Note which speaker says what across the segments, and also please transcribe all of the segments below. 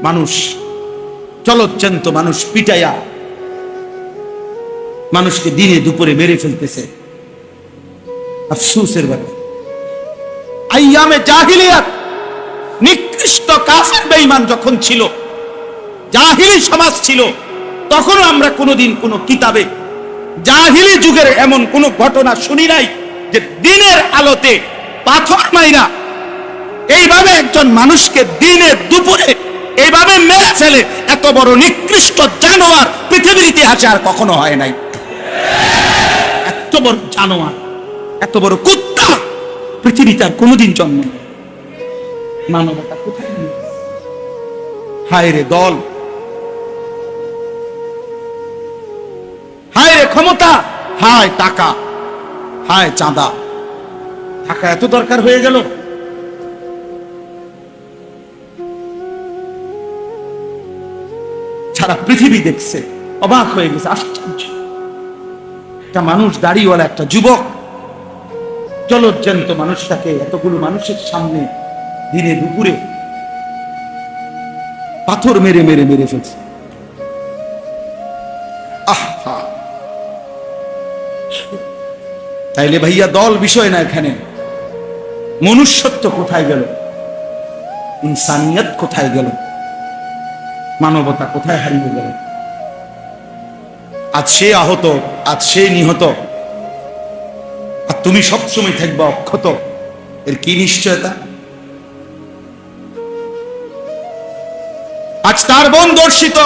Speaker 1: মানুষ চলচ্চন্ত মানুষ পিটাইয়া মানুষকে দিনে দুপুরে মেরে ফেলতেছে। আফসোসের ব্যাপার। আইয়ামে জাহিলিয়াত নিকৃষ্ট কাফের বেঈমান যখন ছিল, জাহিলি সমাজ ছিল, তখনও আমরা কোনোদিন কোনো কিতাবে জাহিলি যুগের এমন কোন ঘটনা শুনি নাই যে দিনের আলোতে পাথর মাইরা এইভাবে একজন মানুষকে দিনে দুপুরে এইভাবে মেরে ফেলে। এত বড় নিকৃষ্ট জানোয়ার পৃথিবীর ইতিহাসে আর কখনো হয় নাই। এত বড় জানোয়ার, এত বড় কুত্তা পৃথিবীতে আর কোনোদিন জন্ম নেই। মানবতা কোথায় নেই? হায় রে দল, হায় রে ক্ষমতা, হায় টাকা, হায় চাঁদা। টাকা এত দরকার হয়ে গেল। সারা পৃথিবী দেখছে, অবাক হয়ে গেছে, আশ্চর্য। একটা মানুষ, দাড়িওয়ালা একটা যুবক, জলজ্জান্ত মানুষটাকে এতগুলো মানুষের সামনে দিনে দুপুরে পাথর মেরে মেরে মেরে ফেলছে। আহা, তাইলে ভাইয়া দল বিষয় না, এখানে মনুষ্যত্ব কোথায় গেল? ইনসানিয়ত কোথায় গেল? মানবতা কোথায় হারিয়ে গেল? আজ সে আহত, আজ সে নিহত, আর তুমি সবসময় থাকবে অক্ষত। এর কি নিশ্চয়তা? আজ তার বোন দর্শিত,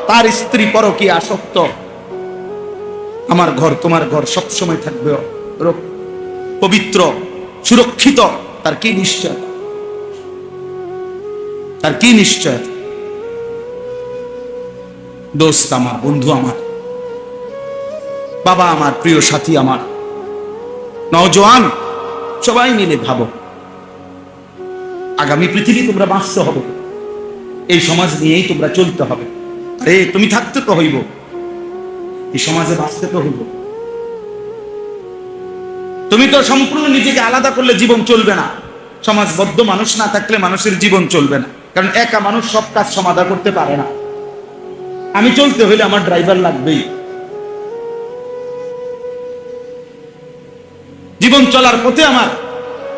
Speaker 1: তার স্ত্রী পরকীয়া আসক্ত, আমার ঘর তোমার ঘর সবসময় থাকবে পবিত্র, সুরক্ষিত। তার কি নিশ্চয়তা? তার কি নিশ্চয়তা? দোস্ত আমার, বন্ধু আমার, বাবা আমার, প্রিয় সাথী আমার, নওজোয়ান, সবাই মিলে ভাবো, আগামী পৃথিবী তোমরা বাঁচতে হবে, এই সমাজ নিয়েই তোমরা চলতে হবে। আরে তুমি থাকতে তো হইব, এই সমাজে বাঁচতে তো হইব। তুমি তো সম্পূর্ণ নিজেকে আলাদা করলে জীবন চলবে না। সমাজবদ্ধ মানুষ না থাকলে মানুষের জীবন চলবে না, কারণ একা মানুষ সব কাজ সমাধান করতে পারে না। আমি চলতে হইলে আমার ড্রাইভার লাগবেই, জীবন চলার পথে আমার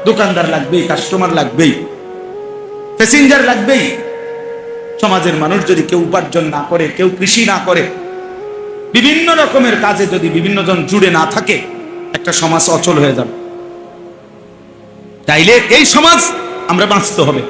Speaker 1: দোকানদার লাগবেই, কাস্টমার লাগবেই, প্যাসেঞ্জার লাগবেই। সমাজের মানুষ যদি কেউ উপার্জন না করে, কেউ কৃষি না করে, বিভিন্ন রকমের কাজে যদি বিভিন্ন জন জুড়ে না থাকে, একটা সমাজ অচল হয়ে যাবে। তাইলে এই সমাজ আমরা বাঁচতে হবে।